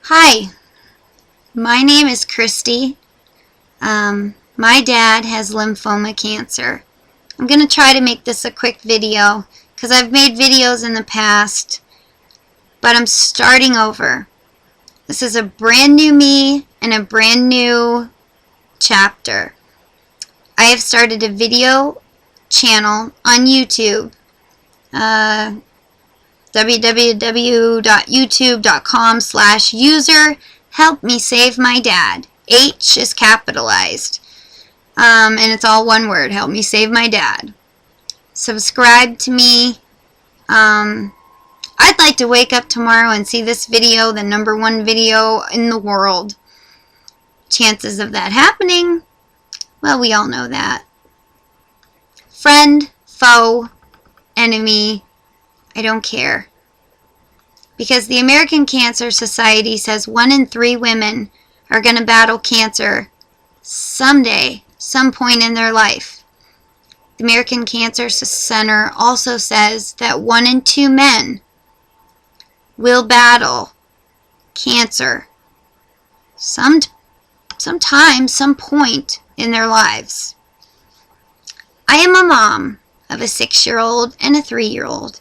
Hi, my name is Christy. My dad has lymphoma cancer. I'm going to try to make this a quick video because I've made videos in the past, but I'm starting over. This is a brand new me and a brand new chapter. I have started a video channel on YouTube, www.youtube.com/user help me save my dad. H is capitalized. And it's all one word, help me save my dad. Subscribe to me. I'd like to wake up tomorrow and see this video the #1 video in the world. Chances of that happening? Well, we all know that. Friend, foe, enemy, I don't care. Because the American Cancer Society says 1 in 3 women are going to battle cancer someday, some point in their life. The American Cancer Center also says that 1 in 2 men will battle cancer sometime, some point in their lives. I am a mom of a 6-year-old and a 3-year-old.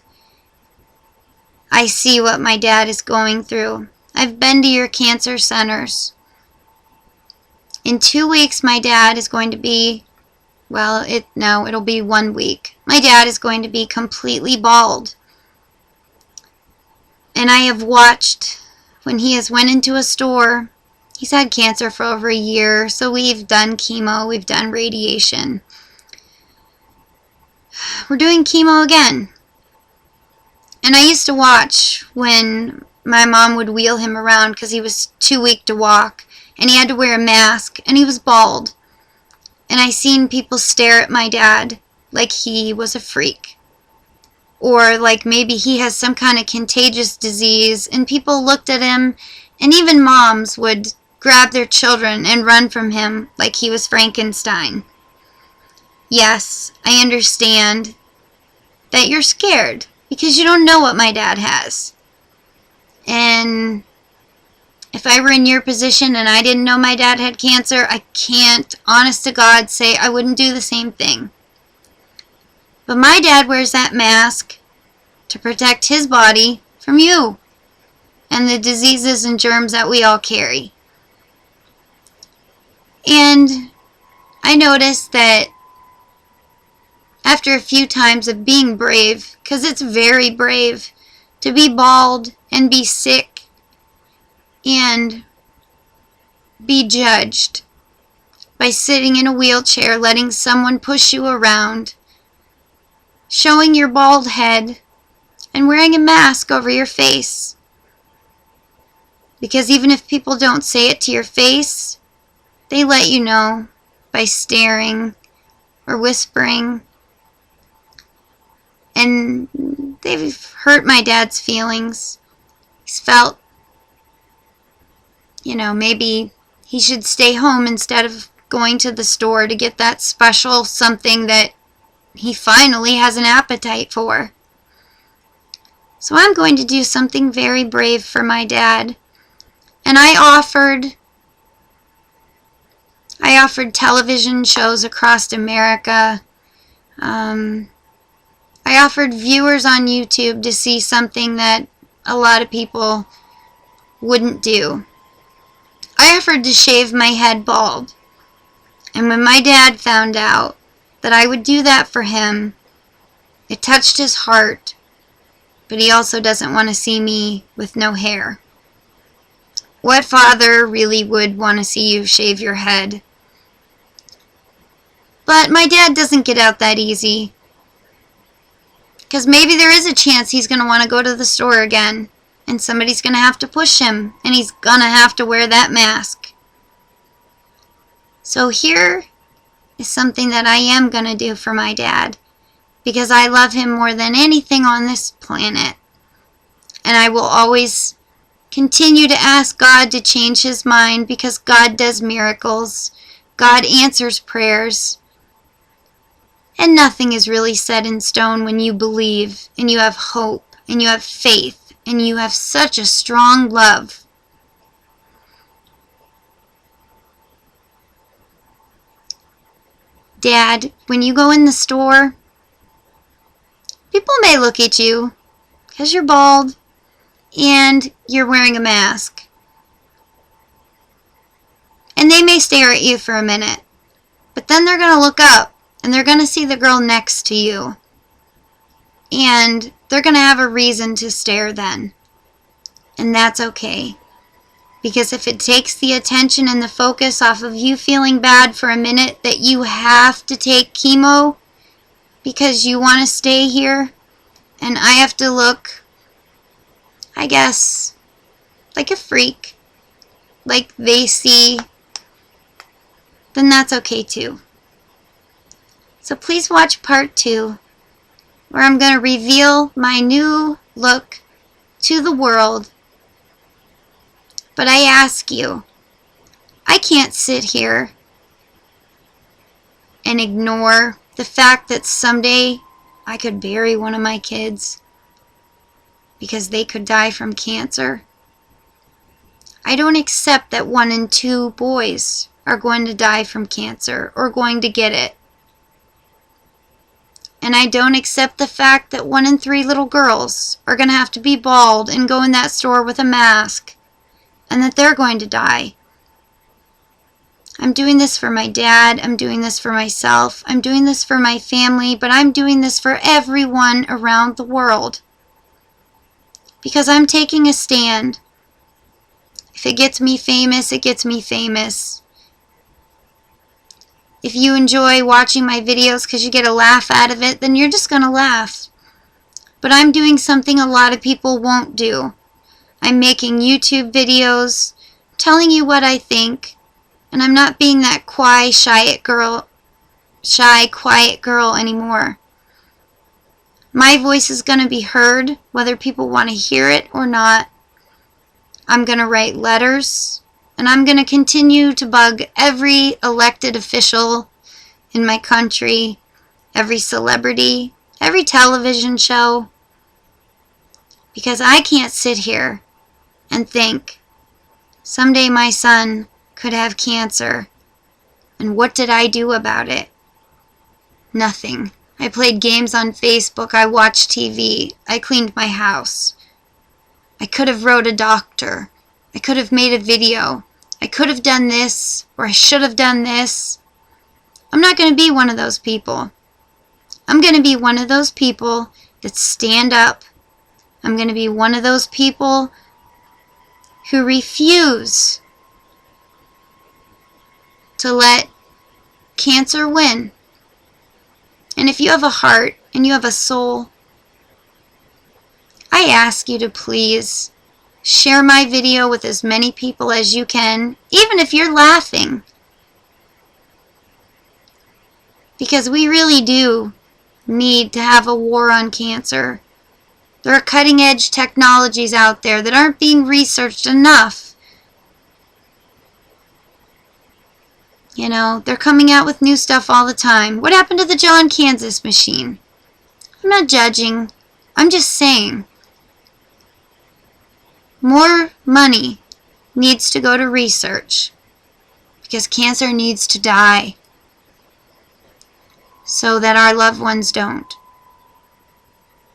I see what my dad is going through. I've been to your cancer centers. In 2 weeks, my dad is going to be, it'll be 1 week. My dad is going to be completely bald. And I have watched when he has went into a store. He's had cancer for over a year, so we've done chemo, we've done radiation. We're doing chemo again. And I used to watch when my mom would wheel him around because he was too weak to walk. And he had to wear a mask. And he was bald. And I seen people stare at my dad like he was a freak. Or like maybe he has some kind of contagious disease. And people looked at him. And even moms would grab their children and run from him like he was Frankenstein. Yes, I understand that you're scared. Because you don't know what my dad has. And if I were in your position and I didn't know my dad had cancer, I can't, honest to God, say I wouldn't do the same thing. But my dad wears that mask to protect his body from you and the diseases and germs that we all carry. And I noticed that after a few times of being brave, because it's very brave to be bald and be sick and be judged by sitting in a wheelchair, letting someone push you around, showing your bald head, and wearing a mask over your face. Because even if people don't say it to your face, they let you know by staring or whispering. And they've hurt my dad's feelings. He's felt, maybe he should stay home instead of going to the store to get that special something that he finally has an appetite for. So I'm going to do something very brave for my dad. And I offered television shows across America. I offered viewers on YouTube to see something that a lot of people wouldn't do. I offered to shave my head bald. And when my dad found out that I would do that for him, it touched his heart. But he also doesn't want to see me with no hair. What father really would want to see you shave your head? But my dad doesn't get out that easy. Because maybe there is a chance he's going to want to go to the store again. And somebody's going to have to push him. And he's going to have to wear that mask. So here is something that I am going to do for my dad. Because I love him more than anything on this planet. And I will always continue to ask God to change his mind. Because God does miracles. God answers prayers. And nothing is really set in stone when you believe and you have hope and you have faith and you have such a strong love Dad, when you go in the store, people may look at you because you're bald and you're wearing a mask. And they may stare at you for a minute. But then they're going to look up and they're going to see the girl next to you. And they're going to have a reason to stare then. And that's okay. Because if it takes the attention and the focus off of you feeling bad for a minute that you have to take chemo because you want to stay here and I have to look, I guess, like a freak, like they see, then that's okay too. So please watch part 2, where I'm going to reveal my new look to the world. But I ask you, I can't sit here and ignore the fact that someday I could bury one of my kids because they could die from cancer. I don't accept that 1 in 2 boys are going to die from cancer or going to get it. And I don't accept the fact that 1 in 3 little girls are going to have to be bald and go in that store with a mask and that they're going to die. I'm doing this for my dad, I'm doing this for myself, I'm doing this for my family, but I'm doing this for everyone around the world. Because I'm taking a stand. If it gets me famous, it gets me famous. If you enjoy watching my videos because you get a laugh out of it, then you're just going to laugh. But I'm doing something a lot of people won't do. I'm making YouTube videos, telling you what I think, and I'm not being that shy, quiet girl anymore. My voice is going to be heard, whether people want to hear it or not. I'm going to write letters, and I'm going to continue to bug every elected official in my country, every celebrity, every television show, because I can't sit here and think, someday my son could have cancer, and what did I do about it? Nothing. I played games on Facebook, I watched TV, I cleaned my house. I could have wrote a doctor. I could have made a video. I could have done this, or I should have done this. I'm not going to be one of those people. I'm going to be one of those people that stand up. I'm going to be one of those people who refuse to let cancer win. And if you have a heart and you have a soul, I ask you to please share my video with as many people as you can, even if you're laughing. Because we really do need to have a war on cancer. There are cutting-edge technologies out there that aren't being researched enough. You know, they're coming out with new stuff all the time. What happened to the John Kansas machine? I'm not judging. I'm just saying. More money needs to go to research because cancer needs to die so that our loved ones don't.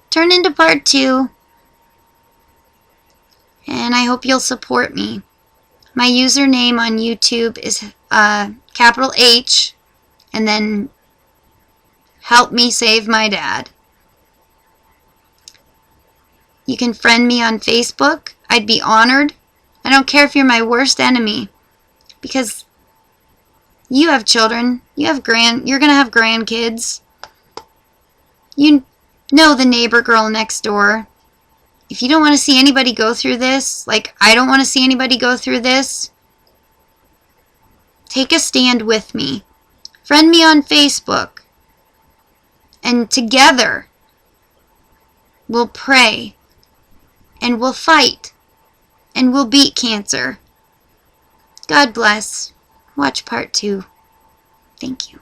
Turn into part 2, and I hope you'll support me. My username on YouTube is capital H and then help me save my dad. You can friend me on Facebook. I'd be honored. I don't care if you're my worst enemy, because you have children. You're going to have grandkids. You know the neighbor girl next door. If you don't want to see anybody go through this, like I don't want to see anybody go through this, take a stand with me. Friend me on Facebook. And together, we'll pray. And we'll fight. And we'll beat cancer. God bless. Watch part 2. Thank you.